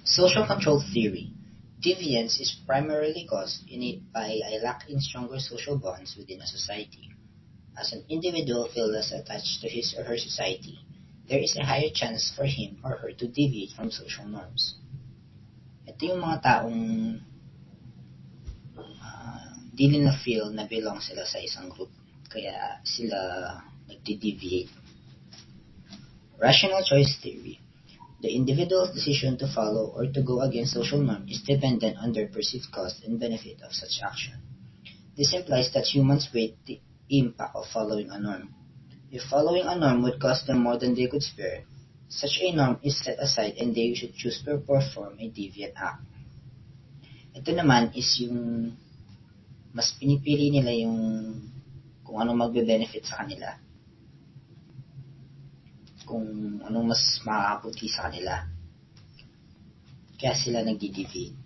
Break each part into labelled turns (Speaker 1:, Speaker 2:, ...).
Speaker 1: Social control theory. Deviance is primarily caused by a lack in stronger social bonds within a society. As an individual feels less attached to his or her society, there is a higher chance for him or her to deviate from social norms. Ito yung mga taong di nila feel na belong sila sa isang group, kaya sila nagde-deviate. Rational choice theory. The individual's decision to follow or to go against social norm is dependent on their perceived cost and benefit of such action. This implies that humans weigh the impact of following a norm. If following a norm would cost them more than they could spare, such a norm is set aside and they should choose to perform a deviant act. Ito naman is yung mas pinipili nila yung kung ano magbe-benefit sa kanila. Kung anong mas makakabuti sa kanila. Kaya sila nagdi-deviate.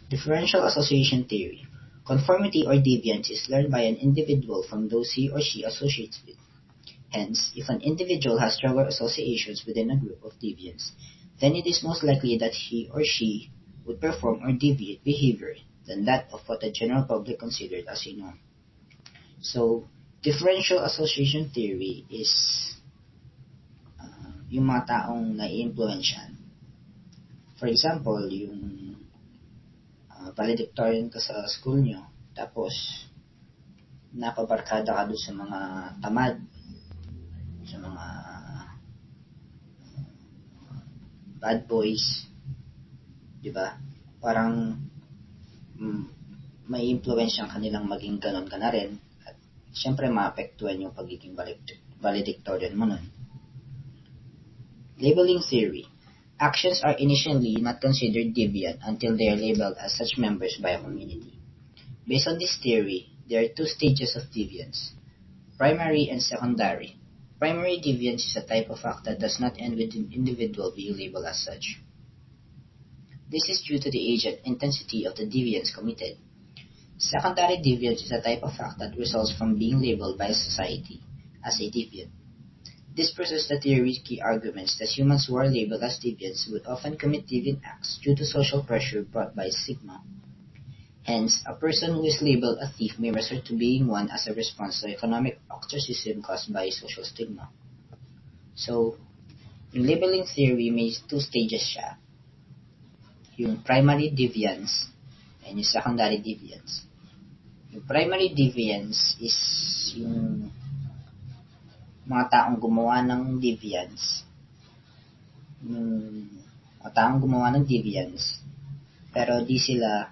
Speaker 1: Differential association theory. Conformity or deviance is learned by an individual from those he or she associates with. Hence, if an individual has stronger associations within a group of deviants, then it is most likely that he or she would perform or deviate behavior than that of what the general public considered as a norm. So, differential association theory is yung mga taong nai-influensyan. For example, yung valedictorian ka sa school nyo, tapos napabarkada ka doon sa mga tamad, sa mga bad boys, di ba? Parang may influence ang kanilang maging ganon ka na rin. At syempre maapektuhan yung pagiging valedictorian mo nun. Labeling theory. Actions are initially not considered deviant until they are labeled as such members by a community. Based on this theory, there are two stages of deviance, primary and secondary. Primary deviance is a type of act that does not end with an individual being labeled as such. This is due to the age and intensity of the deviance committed. Secondary deviance is a type of act that results from being labeled by society as a deviant. This proves the theory's key arguments that humans who are labeled as deviants would often commit deviant acts due to social pressure brought by stigma. Hence, a person who is labeled a thief may resort to being one as a response to economic ostracism caused by social stigma. So, yung labeling theory may two stages siya. Yung primary deviance and yung secondary deviance. Yung primary deviance is yung mga taong gumawa ng deviance. Yung mga taong gumawa ng deviance pero di sila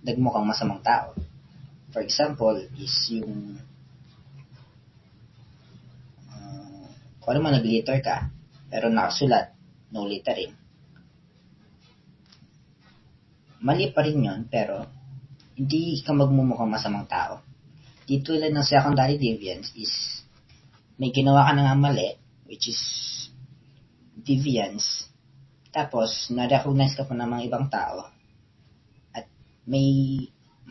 Speaker 1: nagmukhang masamang tao. For example, is yung kung ano man nag-litter ka pero nakasulat no littering. Mali pa rin yun, pero hindi ka magmumukhang masamang tao. Dito lang ng secondary deviance is may ginawa ka na nga mali, which is deviance, tapos na-recognize ka pa ng mga ibang tao, at may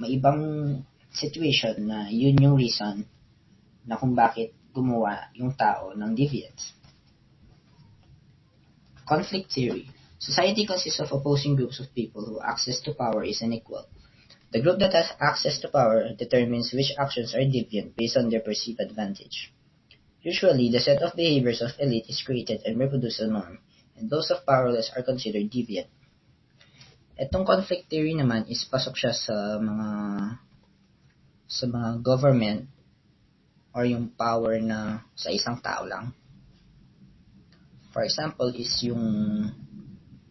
Speaker 1: ibang situation na yun yung reason na kung bakit gumawa yung tao ng deviance. Conflict theory. Society consists of opposing groups of people whose access to power is unequal. The group that has access to power determines which actions are deviant based on their perceived advantage. Usually, the set of behaviors of elite is created and reproduces a norm, and those of powerless are considered deviant. Etong conflict theory naman is pasok siya sa mga government or yung power na sa isang tao lang. For example, is yung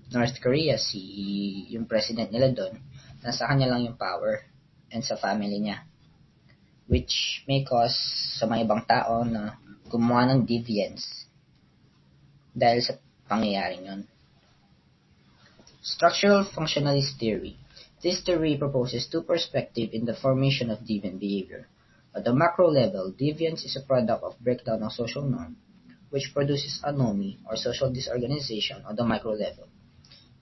Speaker 1: North Korea, yung president nila doon, nasa kanya lang yung power and sa family niya. Which may cause sa mga ibang tao na gumawa ng deviance dahil sa pangyayaring yun. Structural functionalist theory. This theory proposes two perspectives in the formation of deviant behavior. At the macro level, deviance is a product of breakdown of social norm, which produces anomie or social disorganization on the micro level.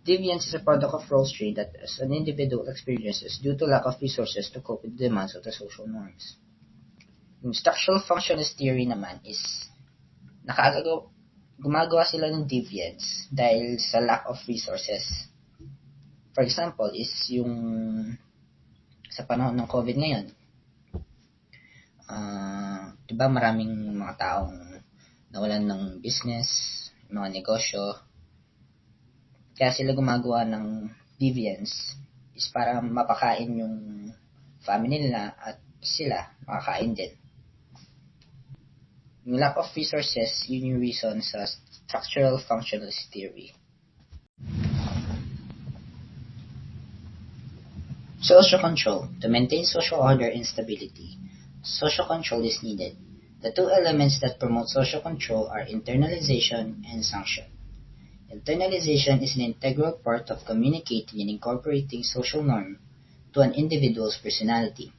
Speaker 1: Deviance is a product of role strain that an individual experiences due to lack of resources to cope with the demands of the social norms. Yung structural functionalist theory naman is gumagawa sila ng deviance dahil sa lack of resources. For example, is yung sa panahon ng COVID ngayon, diba maraming mga taong nawalan ng business, mga negosyo, kaya sila gumagawa ng deviance is para mapakain yung family nila at sila makakain din. Yung lack of resources, yun yung reason sa structural functionalist theory. Social control. To maintain social order and stability, social control is needed. The two elements that promote social control are internalization and sanction. Internalization is an integral part of communicating and incorporating social norm to an individual's personality.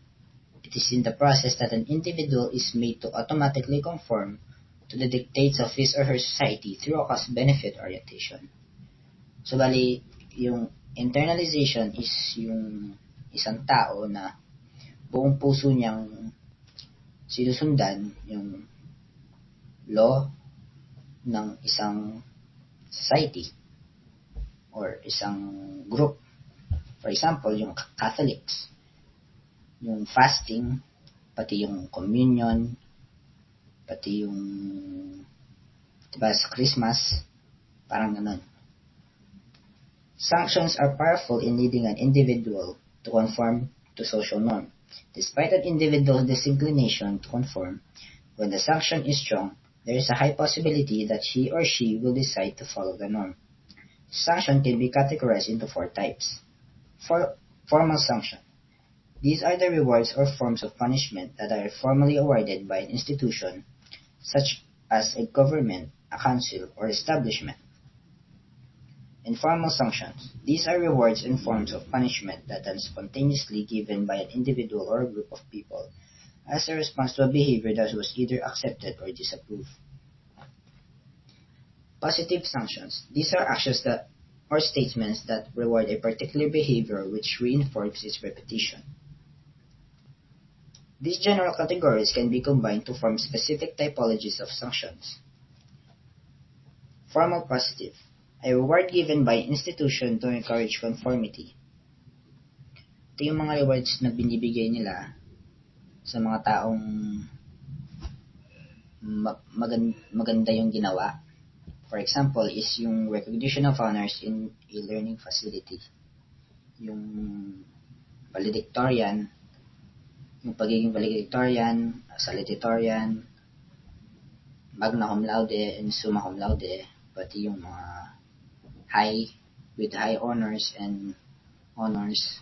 Speaker 1: It is in the process that an individual is made to automatically conform to the dictates of his or her society through a cost-benefit orientation. So, bali, yung internalization is yung isang tao na buong puso niyang sinusundan yung law ng isang society or isang group. For example, yung Catholics, yung fasting, pati yung communion, pati yung diba sa Christmas, parang ganun. Sanctions are powerful in leading an individual to conform to social norm. Despite an individual's disinclination to conform, when the sanction is strong, there is a high possibility that he or she will decide to follow the norm. Sanction can be categorized into four types. Formal sanction. These are the rewards or forms of punishment that are formally awarded by an institution, such as a government, a council, or establishment. Informal sanctions. These are rewards and forms of punishment that are spontaneously given by an individual or a group of people as a response to a behavior that was either accepted or disapproved. Positive sanctions. These are actions that or statements that reward a particular behavior which reinforces its repetition. These general categories can be combined to form specific typologies of sanctions. Formal positive. A reward given by an institution to encourage conformity. Ito yung mga rewards na binibigay nila sa mga taong maganda yung ginawa. For example, is yung recognition of honors in a learning facility. Yung valedictorian, yung pagiging valedictorian, salutatorian, magna cum laude, and summa cum laude, pati yung mga with high honors and honors.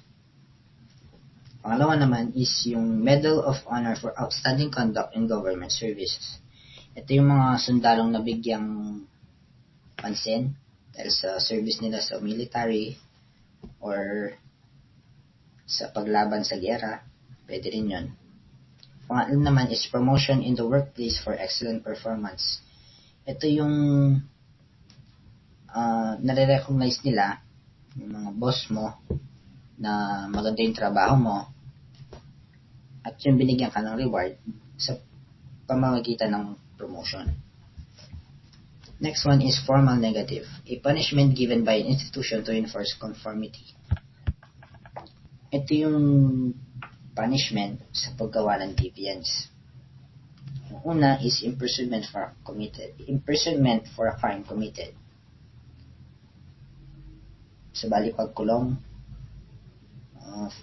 Speaker 1: Pangalawa naman is yung Medal of Honor for Outstanding Conduct in Government Services. Ito yung mga sundalong nabigyang pansin dahil sa service nila sa military or sa paglaban sa giyera. Pwede rin yun. Pangatlo naman is promotion in the workplace for excellent performance. Ito yung nare-recognize nila yung mga boss mo na maganda yung trabaho mo at yung binigyan ka ng reward sa pamamagitan ng promotion. Next one is formal negative, a punishment given by an institution to enforce conformity. Ito yung punishment sa paggawa ng deviance. Yung una is imprisonment for a crime committed. Sa bali pagkulong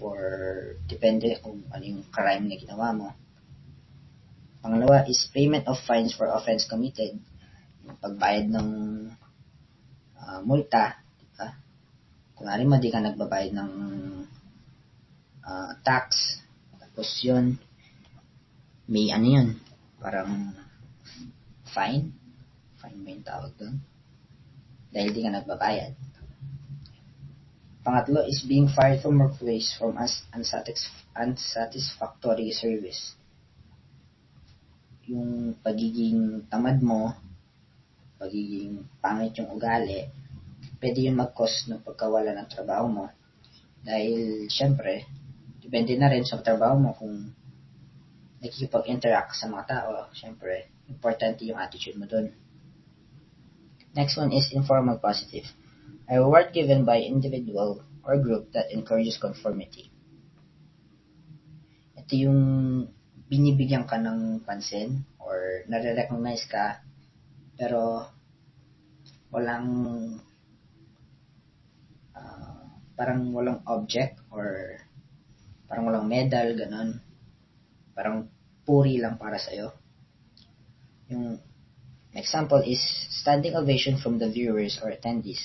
Speaker 1: for depende kung ano yung crime na ginawa mo. Pangalawa is payment of fines for offense committed. Yung pagbayad ng multa, diba? Kunwari mo di ka nagbabayad ng tax, tapos yun may ano yun, parang fine ba yung tawag doon? Dahil di ka nagbabayad. Pangatlo is being fired from workplace from unsatisfactory service. Yung pagiging tamad mo, pagiging pangit yung ugali, pwede yun mag-cause ng pagkawala ng trabaho mo. Dahil, syempre, depende na rin sa trabaho mo kung nakikipag-interact sa mga tao. Syempre, importante yung attitude mo dun. Next one is informal positive. A reward given by individual or group that encourages conformity. Ito yung binibigyan ka ng pansin or nare-recognize ka pero walang parang walang object or parang walang medal, ganun. Parang puri lang para sa'yo. Yung example is standing ovation from the viewers or attendees.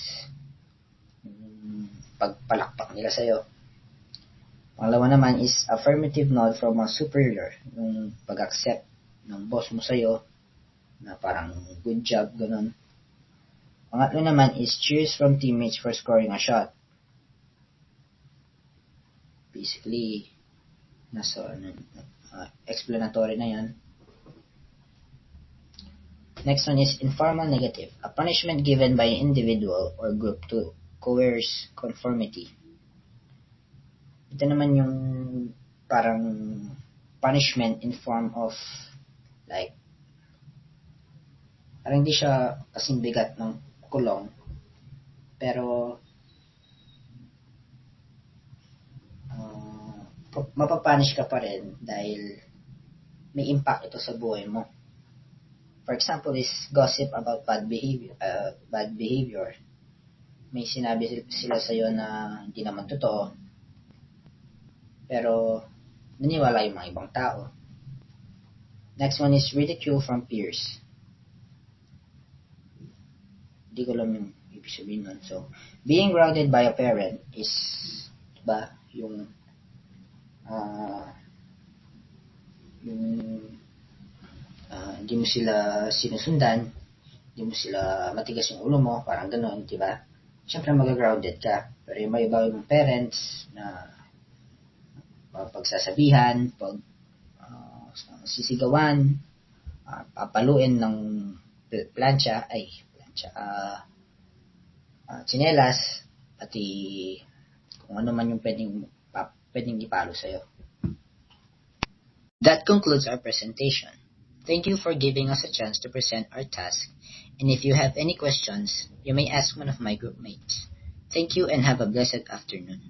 Speaker 1: Pagpalakpak nila sa'yo. Pangalawa naman is affirmative nod from a superior. Yung pag-accept ng boss mo sa'yo na parang good job, ganun. Pangatlo naman is cheers from teammates for scoring a shot. Basically, nasa explanatory na yan. Next one is informal negative. A punishment given by an individual or group to coerce conformity. Ito naman yung parang punishment in form of like parang hindi siya kasing bigat ng kulong pero mapapunish ka pa rin dahil may impact ito sa buhay mo. For example is gossip about bad behavior. May sinabi sila sa'yo na hindi naman totoo pero naniwala yung mga ibang tao. Next one is ridicule from peers. Hindi ko alam yung ibig sabihin nun. So, being grounded by a parent is ba yung hindi mo sila sinusundan, hindi mo sila matigas yung ulo mo, parang gano'n, di ba? Siyempre mag-grounded ka. Pero yung may iba yung parents na pagsasabihan, sisigawan, papaluin ng tsinelas, pati kung ano man yung pwedeng ipalo sa'yo. That concludes our presentation. Thank you for giving us a chance to present our task, and if you have any questions, you may ask one of my group mates. Thank you and have a blessed afternoon.